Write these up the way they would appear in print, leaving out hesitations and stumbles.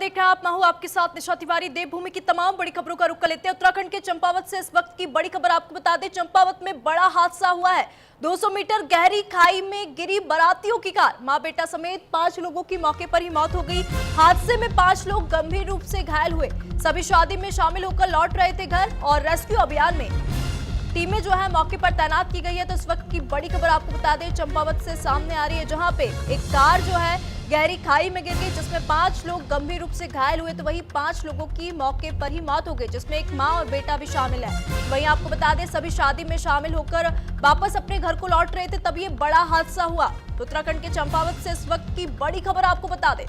देख रहे हैं आप, मैं हूं आपके साथ निशा तिवारी। देवभूमि की तमाम बड़ी खबरों का रुख कर लेते हैं। उत्तराखंड के चंपावत से इस वक्त की बड़ी खबर आपको बता दें। चंपावत में बड़ा हादसा हुआ है। 200 मीटर गहरी खाई में गिरी बारातियों की कार, मां बेटा समेत 5 लोगों की मौके पर ही मौत हो गई। हादसे में 5 लोग गंभीर रूप से घायल हुए। सभी शादी में शामिल होकर लौट रहे थे घर और रेस्क्यू अभियान में टीमें जो है मौके पर तैनात की गई है। तो इस वक्त की बड़ी खबर आपको बता दें, चंपावत से सामने आ रही है, जहां पे एक कार जो है गहरी खाई में गिर गई, जिसमें 5 लोग गंभीर रूप से घायल हुए। तो वहीं 5 लोगों की मौके पर ही मौत हो गई, जिसमें एक मां और बेटा भी शामिल है। वहीं आपको बता दें, सभी शादी में शामिल होकर वापस अपने घर को लौट रहे थे, तब ये बड़ा हादसा हुआ। तो उत्तराखंड के चंपावत से इस वक्त की बड़ी खबर आपको बता दें,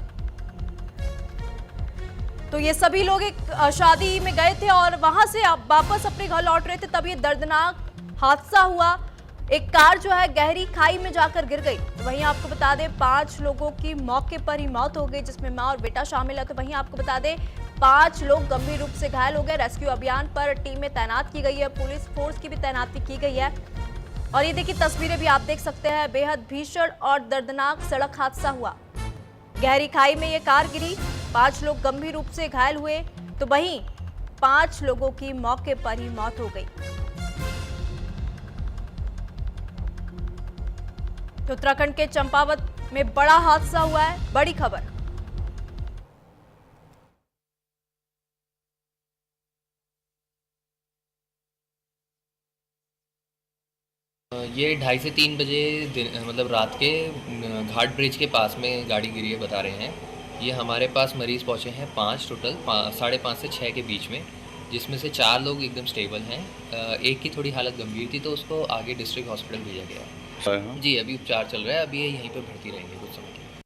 तो ये सभी लोग एक शादी में गए थे और वहां से वापस अपने घर लौट रहे थे, तब ये दर्दनाक हादसा हुआ। एक कार जो है गहरी खाई में जाकर गिर गई। तो वहीं आपको बता दें, 5 लोगों की मौके पर ही मौत हो गई, जिसमें मां और बेटा शामिल है। तो वहीं आपको बता दें, 5 लोग गंभीर रूप से घायल हो गए। रेस्क्यू अभियान पर टीमें तैनात की गई है, पुलिस फोर्स की भी तैनाती की गई है। और ये देखिए तस्वीरें भी आप देख सकते हैं। बेहद भीषण और दर्दनाक सड़क हादसा हुआ। गहरी खाई में ये कार गिरी, 5 लोग गंभीर रूप से घायल हुए। तो वहीं 5 लोगों की मौके पर ही मौत हो गई। तो उत्तराखंड के चंपावत में बड़ा हादसा हुआ है। बड़ी खबर। ये 2:30 से 3 बजे मतलब रात के घाट ब्रिज के पास में गाड़ी गिरी है, बता रहे हैं। ये हमारे पास मरीज पहुंचे हैं 5 टोटल, 5:30 से 6 के बीच में, जिसमें से 4 लोग एकदम स्टेबल हैं। एक की थोड़ी हालत गंभीर थी, तो उसको आगे डिस्ट्रिक्ट हॉस्पिटल भेजा गया है। जी अभी उपचार चल रहा है, अभी ये यहीं पर भर्ती रहेंगे कुछ समय के लिए।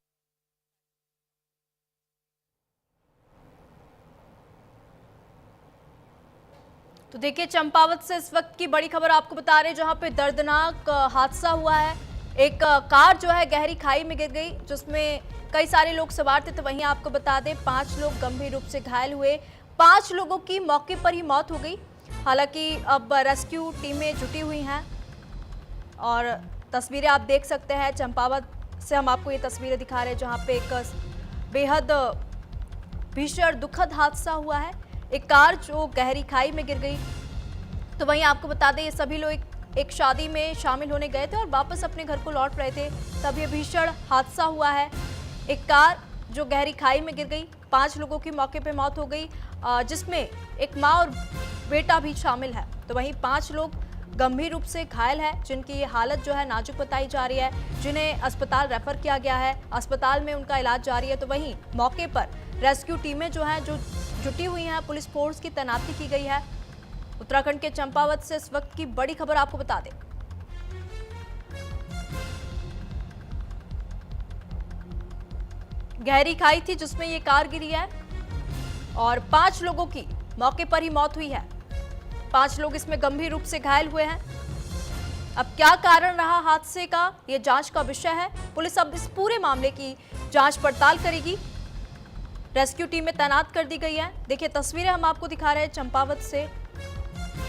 तो देखिए, चंपावत से इस वक्त की बड़ी खबर आपको बता रहे हैं, जहां पे दर्दनाक हादसा हुआ है। एक कार जो है गहरी खाई में गिर गई, जिसमें कई सारे लोग सवार थे। तो वहीं आपको बता दें, 5 लोग गंभीर रूप से घायल हुए। 5 लोगों की मौके पर ही मौत हो गई। हालांकि अब रेस्क्यू टीमें जुटी हुई हैं और तस्वीरें आप देख सकते हैं। चंपावत से हम आपको ये तस्वीरें दिखा रहे हैं, जहाँ पे एक बेहद भीषण दुखद हादसा हुआ है। एक कार जो गहरी खाई में गिर गई। तो वहीं आपको बता दें, ये सभी लोग एक शादी में शामिल होने गए थे और वापस अपने घर को लौट रहे थे, तब ये भीषण हादसा हुआ है। एक कार जो गहरी खाई में गिर गई, 5 लोगों की मौके पे मौत हो गई, जिसमें एक मां और बेटा भी शामिल है। तो वहीं 5 लोग गंभीर रूप से घायल है, जिनकी ये हालत जो है नाजुक बताई जा रही है, जिन्हें अस्पताल रेफर किया गया है। अस्पताल में उनका इलाज जारी है। तो वहीं मौके पर रेस्क्यू टीमें जो हैं जो जुटी हुई हैं, पुलिस फोर्स की तैनाती की गई है। उत्तराखंड के चंपावत से इस वक्त की बड़ी खबर आपको बता दें। गहरी खाई थी जिसमें ये कार गिरी है और 5 लोगों की मौके पर ही मौत हुई है। 5 लोग इसमें गंभीर रूप से घायल हुए हैं। अब क्या कारण रहा हादसे का, ये जांच का विषय है। पुलिस अब इस पूरे मामले की जांच पड़ताल करेगी। रेस्क्यू टीमें तैनात कर दी गई है। देखिए तस्वीरें हम आपको दिखा रहे हैं चंपावत से।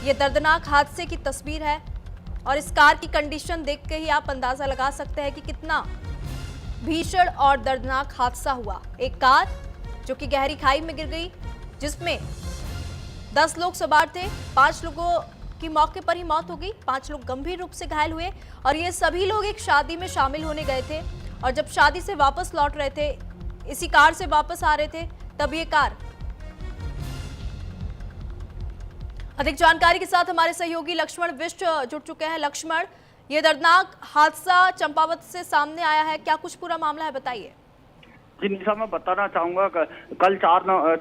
ये दर्दनाक हादसे की तस्वीर है और इस कार की कंडीशन देख के ही आप अंदाजा लगा सकते हैं कि कितना भीषण और दर्दनाक हादसा हुआ। एक कार जो कि गहरी खाई में गिर गई, जिसमें 10 लोग सवार थे। 5 लोगों की मौके पर ही मौत हो गई, 5 लोग गंभीर रूप से घायल हुए। और ये सभी लोग एक शादी में शामिल होने गए थे और जब शादी से वापस लौट रहे थे, इसी कार से वापस आ रहे थे, तब ये कार। अधिक जानकारी के साथ हमारे सहयोगी लक्ष्मण विष्ट जुड़ चुके हैं। लक्ष्मण, ये दर्दनाक हादसा चंपावत से सामने आया है, क्या कुछ पूरा मामला है, बताइए। जी निशा, मैं बताना चाहूंगा कल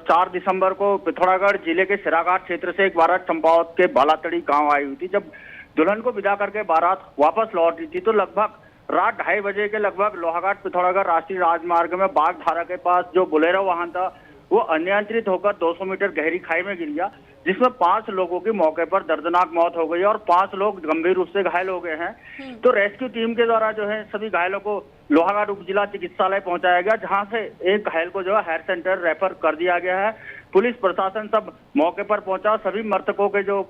4 दिसंबर को पिथौरागढ़ जिले के सिराघाट क्षेत्र से एक बारात चंपावत के बालातड़ी गांव आई हुई थी। जब दुल्हन को विदा करके बारात वापस लौट रही थी, तो लगभग रात 2:30 बजे के लगभग लोहाघाट पिथौरागढ़ राष्ट्रीय राजमार्ग में बागधारा के पास जो बोलेरो वाहन था, वो अनियंत्रित होकर 200 मीटर गहरी खाई में गिर गया, जिसमें 5 लोगों की मौके पर दर्दनाक मौत हो गई और 5 लोग गंभीर रूप से घायल हो गए हैं। तो रेस्क्यू टीम के द्वारा जो है सभी घायलों को लोहाघाट उप जिला चिकित्सालय पहुंचाया गया, जहां से एक घायल को जो है हायर सेंटर रेफर कर दिया गया है। पुलिस प्रशासन सब मौके पर पहुंचा। सभी मृतकों के जो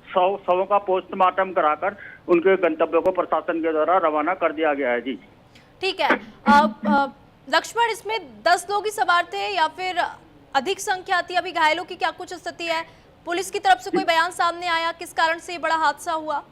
शवों का पोस्टमार्टम कराकर उनके गंतव्यों को प्रशासन के द्वारा रवाना कर दिया गया है। जी ठीक है। लक्ष्मण, इसमें 10 लोग ही सवार थे या फिर अधिक संख्या थी। अभी घायलों की क्या कुछ स्थिति है? पुलिस की तरफ से कोई बयान सामने आया, किस कारण से ये बड़ा हादसा हुआ?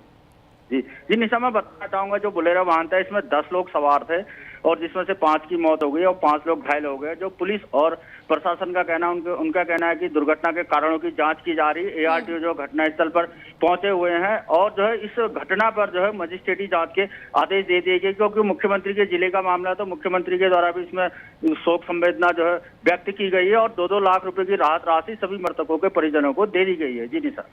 जी जी निशा, मैं बताना चाहूंगा, जो बोलेरो वाहन था इसमें 10 लोग सवार थे और जिसमें से 5 की मौत हो गई और 5 लोग घायल हो गए। जो पुलिस और प्रशासन का कहना, उनका कहना है कि दुर्घटना के कारणों की जांच की जा रही है। एआरटीओ जो घटनास्थल पर पहुंचे हुए हैं और जो है इस घटना पर जो है मजिस्ट्रेटी जांच के आदेश दे दिए गए, क्योंकि मुख्यमंत्री के जिले का मामला है तो मुख्यमंत्री के द्वारा भी इसमें शोक संवेदना जो है व्यक्त की गई है और 2-2 लाख रुपए की राहत राशि सभी मृतकों के परिजनों को दे दी गई है। जी निशा।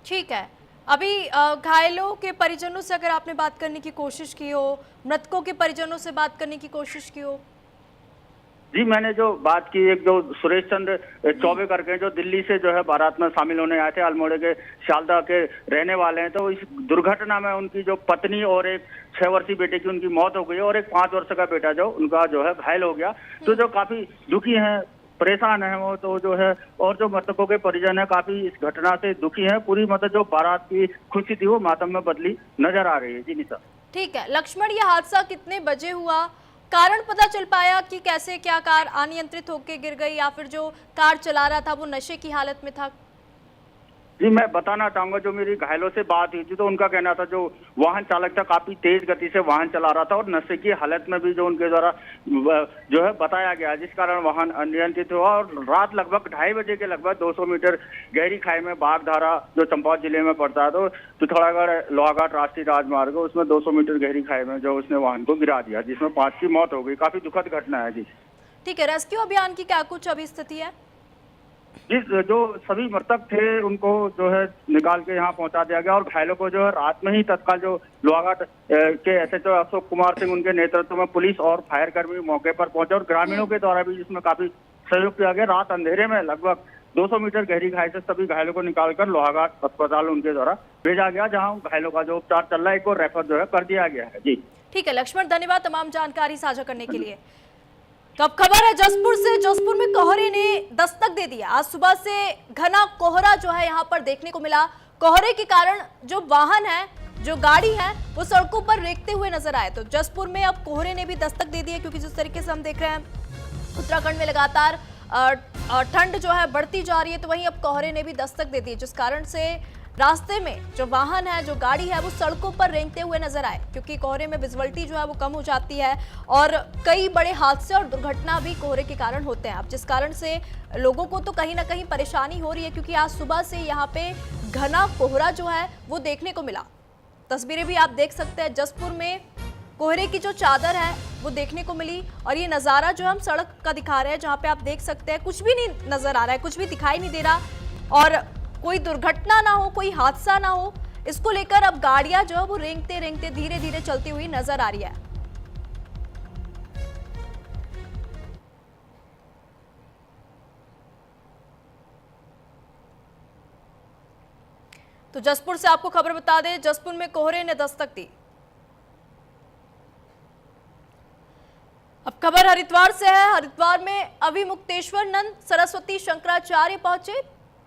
ठीक है। अभी घायलों के परिजनों से अगर आपने बात करने की कोशिश की हो, मृतकों के परिजनों से बात करने की कोशिश की हो? जी मैंने जो बात की, एक जो सुरेश चंद्र चौबे करके जो दिल्ली से जो है बारात में शामिल होने आए थे, अल्मोड़े के शालदा के रहने वाले हैं, तो इस दुर्घटना में उनकी जो पत्नी और एक 6 वर्षीय बेटे की उनकी मौत हो गई और एक 5 वर्ष का बेटा जो उनका जो है घायल हो गया। तो जो काफी दुखी हैं, परेशान है वो, तो जो है और जो मृतकों के परिजन है काफी इस घटना से दुखी है। पूरी मतलब जो बारात की खुशी थी वो मातम में बदली नजर आ रही है। जी निशा। ठीक है लक्ष्मण, ये हादसा कितने बजे हुआ? कारण पता चल पाया कि कैसे क्या कार अनियंत्रित होकर गिर गई या फिर जो कार चला रहा था वो नशे की हालत में था? जी मैं बताना चाहूंगा, जो मेरी घायलों से बात हुई थी तो उनका कहना था जो वाहन चालक था काफी तेज गति से वाहन चला रहा था और नशे की हालत में भी जो उनके द्वारा जो है बताया गया, जिस कारण वाहन अनियंत्रित हुआ और रात लगभग 2:30 बजे के लगभग 200 मीटर गहरी खाई में बागधारा जो चंपावत जिले में पड़ता है तो पिथौरागढ़ लोहाघाट राष्ट्रीय राजमार्ग है, उसमें 200 मीटर गहरी खाई में जो उसने वाहन को गिरा दिया, जिसमें 5 की मौत हो गई। काफी दुखद घटना है। जी ठीक है, रेस्क्यू अभियान की क्या कुछ अभी स्थिति है? जिस जो सभी मृतक थे उनको जो है निकाल के यहाँ पहुंचा दिया गया और घायलों को जो है रात में ही तत्काल जो लोहाघाट के एसएचओ अशोक कुमार सिंह उनके नेतृत्व में पुलिस और फायर कर्मी मौके पर पहुंचे और ग्रामीणों के द्वारा भी जिसमें काफी सहयोग किया गया। रात अंधेरे में लगभग 200 मीटर गहरी खाई से सभी घायलों को निकालकर लोहाघाट अस्पताल उनके द्वारा भेजा गया, जहाँ घायलों का जो उपचार चल रहा है एक और रेफर जो है कर दिया गया है। जी ठीक है लक्ष्मण, धन्यवाद तमाम जानकारी साझा करने के लिए। तो अब खबर है जसपुर से। जसपुर में कोहरे ने दस्तक दे दिया। आज सुबह से घना कोहरा जो है यहाँ पर देखने को मिला। कोहरे के कारण जो वाहन है, जो गाड़ी है, वो सड़कों पर रेंगते हुए नजर आए। तो जसपुर में अब कोहरे ने भी दस्तक दे दी है, क्योंकि जिस तरीके से हम देख रहे हैं उत्तराखंड में लगातार ठंड जो है बढ़ती जा रही है, तो वहीं अब कोहरे ने भी दस्तक दे दी, जिस कारण से रास्ते में जो वाहन है, जो गाड़ी है, वो सड़कों पर रेंगते हुए नजर आए, क्योंकि कोहरे में विजिबिलिटी जो है वो कम हो जाती है और कई बड़े हादसे और दुर्घटना भी कोहरे के कारण होते हैं। अब जिस कारण से लोगों को तो कहीं ना कहीं परेशानी हो रही है, क्योंकि आज सुबह से यहाँ पे घना कोहरा जो है वो देखने को मिला। तस्वीरें भी आप देख सकते हैं, जसपुर में कोहरे की जो चादर है वो देखने को मिली और ये नज़ारा जो हम सड़क का दिखा रहे हैं, जहाँ पे आप देख सकते हैं कुछ भी नहीं नजर आ रहा है, कुछ भी दिखाई नहीं दे रहा और कोई दुर्घटना ना हो, कोई हादसा ना हो, इसको लेकर अब गाड़ियां जो है वो रेंगते रेंगते धीरे धीरे चलती हुई नजर आ रही है। तो जसपुर से आपको खबर बता दें, जसपुर में कोहरे ने दस्तक दी। अब खबर हरिद्वार से है। हरिद्वार में अभिमुक्तेश्वर नंद सरस्वती शंकराचार्य पहुंचे।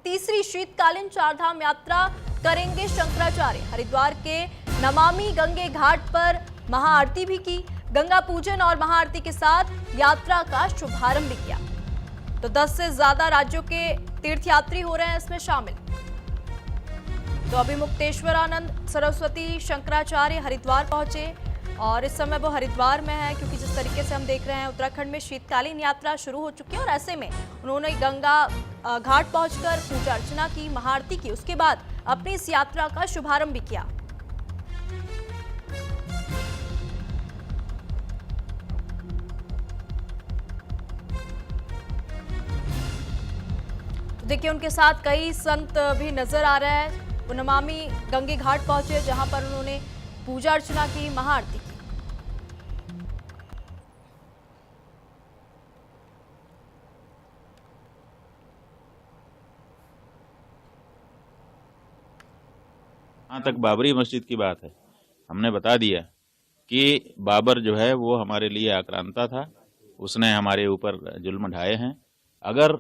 तीसरी शीतकालीन चारधाम यात्रा करेंगे शंकराचार्य। हरिद्वार के नमामि गंगे घाट पर महाआरती भी की। गंगा पूजन और महाआरती के साथ यात्रा का शुभारंभ भी किया। तो 10 से ज्यादा राज्यों के तीर्थयात्री हो रहे हैं इसमें शामिल। तो अभिमुक्तेश्वरानंद सरस्वती शंकराचार्य हरिद्वार पहुंचे और इस समय वो हरिद्वार में है, क्योंकि जिस तरीके से हम देख रहे हैं उत्तराखंड में शीतकालीन यात्रा शुरू हो चुकी है और ऐसे में उन्होंने गंगा घाट पहुंचकर पूजा अर्चना की, महाआरती की, उसके बाद अपनी इस यात्रा का शुभारंभ भी किया। तो देखिए उनके साथ कई संत भी नजर आ रहे हैं। वो नमामि गंगे घाट पहुंचे, जहां पर उन्होंने पूजा अर्चना की, महाआरती की। जहाँ तक बाबरी मस्जिद की बात है, हमने बता दिया कि बाबर जो है वो हमारे लिए आक्रांता था, उसने हमारे ऊपर जुल्म ढाए हैं। अगर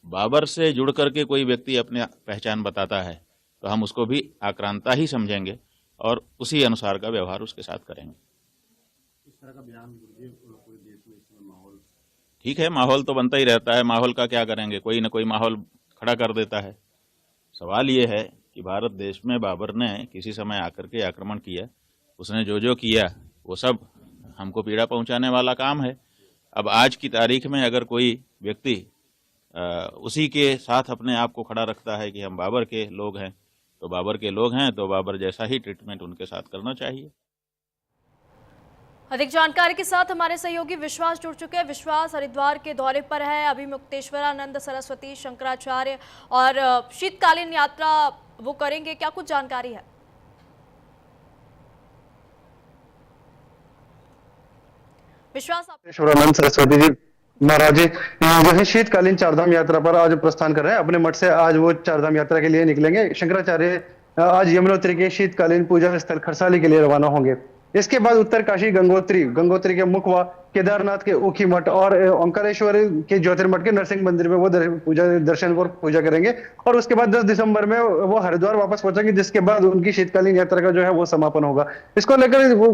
बाबर से जुड़ करके कोई व्यक्ति अपनी पहचान बताता है तो हम उसको भी आक्रांता ही समझेंगे और उसी अनुसार का व्यवहार उसके साथ करेंगे। इस तरह का बयान पूरे देश में इस समय माहौल ठीक है, माहौल तो बनता ही रहता है, माहौल का क्या करेंगे, कोई ना कोई माहौल खड़ा कर देता है। सवाल ये है कि भारत देश में बाबर ने किसी समय आकर के आक्रमण किया, उसने जो जो किया वो सब हमको पीड़ा पहुंचाने वाला काम है। अब आज की तारीख में अगर कोई व्यक्ति उसी के साथ अपने आप को खड़ा रखता है कि हम बाबर के लोग हैं, तो बाबर के लोग हैं तो बाबर जैसा ही ट्रीटमेंट उनके साथ करना चाहिए। अधिक जानकारी के साथ हमारे सहयोगी विश्वास जुड़ चुके हैं। विश्वास हरिद्वार के दौरे पर है, अभी मुक्तेश्वरानंद सरस्वती शंकराचार्य और शीतकालीन यात्रा वो करेंगे, क्या कुछ जानकारी है? विश्वास मुक्तेश्वरानंद सरस्वती जी महाराज जी जो है शीतकालीन चारधाम यात्रा पर आज प्रस्थान कर रहे हैं। अपने मठ से आज वो चारधाम यात्रा के लिए निकलेंगे। शंकराचार्य आज यमुनोत्री के शीतकालीन पूजा स्थल खरसाली के लिए रवाना होंगे। इसके बाद उत्तरकाशी गंगोत्री के मुखवा, केदारनाथ के ऊखी मठ और ओंकारेश्वर के ज्योतिर्मठ के नरसिंह मंदिर में वो दर्शन और पूजा करेंगे। और उसके बाद 10 दिसंबर में वो हरिद्वार वापस पहुंचेंगे, जिसके बाद उनकी शीतकालीन यात्रा का जो है वो समापन होगा। इसको लेकर वो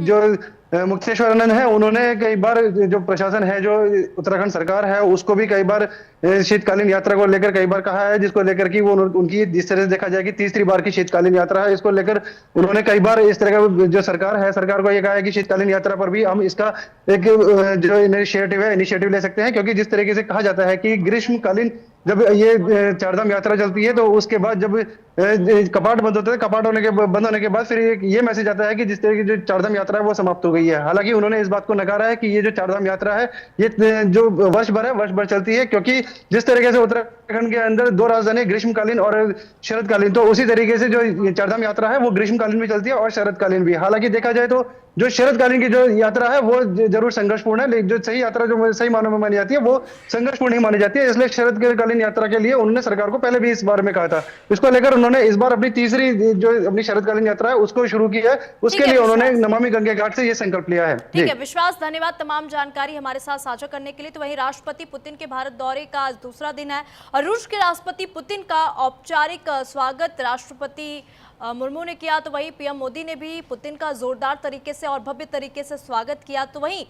जो मुक्तेश्वरानंद है, उन्होंने कई बार जो प्रशासन है, जो उत्तराखंड सरकार है, उसको भी कई बार शीतकालीन यात्रा को लेकर कई बार कहा है, जिसको लेकर कि वो उनकी जिस तरह से देखा जाए कि तीसरी बार की शीतकालीन यात्रा है। इसको लेकर उन्होंने कई बार इस तरह का जो सरकार को ये कहा है कि शीतकालीन यात्रा पर भी हम इसका एक जो इनिशिएटिव ले सकते हैं, क्योंकि जिस तरीके से कहा जाता है कि ग्रीष्मकालीन जब ये चारधाम यात्रा चलती है तो उसके बाद जब कपाट बंद होते हैं, कपाट बंद होने के बाद फिर ये मैसेज आता है कि जिस तरह की जो चारधाम यात्रा है वो समाप्त हो गई है। हालांकि उन्होंने इस बात को नकारा है कि ये जो चारधाम यात्रा है ये जो वर्ष भर चलती है, क्योंकि जिस तरीके से उत्तराखंड के अंदर 2 राजधानी ग्रीष्मकालीन और शरदकालीन, तो उसी तरीके से जो चारधाम यात्रा है वो ग्रीष्मकालीन भी चलती है और शरदकालीन भी। हालांकि देखा जाए तो जो शरदकालीन की जो यात्रा है वो जरूर संघर्षपूर्ण है, लेकिन जो सही यात्रा जो सही मानों में मानी जाती है वो संघर्षपूर्ण ही मानी जाती है। इसलिए शरदकालीन यात्रा के लिए उन्होंने सरकार को पहले भी इस बारे में कहा था। इसको लेकर उन्होंने इस बार अपनी तीसरी जो अपनी शरदकालीन यात्रा है उसको शुरू की है। उसके लिए उन्होंने नमामि गंगे घाट से ये संकल्प लिया है। ठीक है विश्वास, धन्यवाद तमाम जानकारी हमारे साथ साझा करने के लिए। तो वहीं राष्ट्रपति पुतिन के भारत दौरे का आज दूसरा दिन है और रूस के राष्ट्रपति पुतिन का औपचारिक स्वागत राष्ट्रपति मुर्मू ने किया, तो वहीं पीएम मोदी ने भी पुतिन का जोरदार तरीके से और भव्य तरीके से स्वागत किया। तो वहीं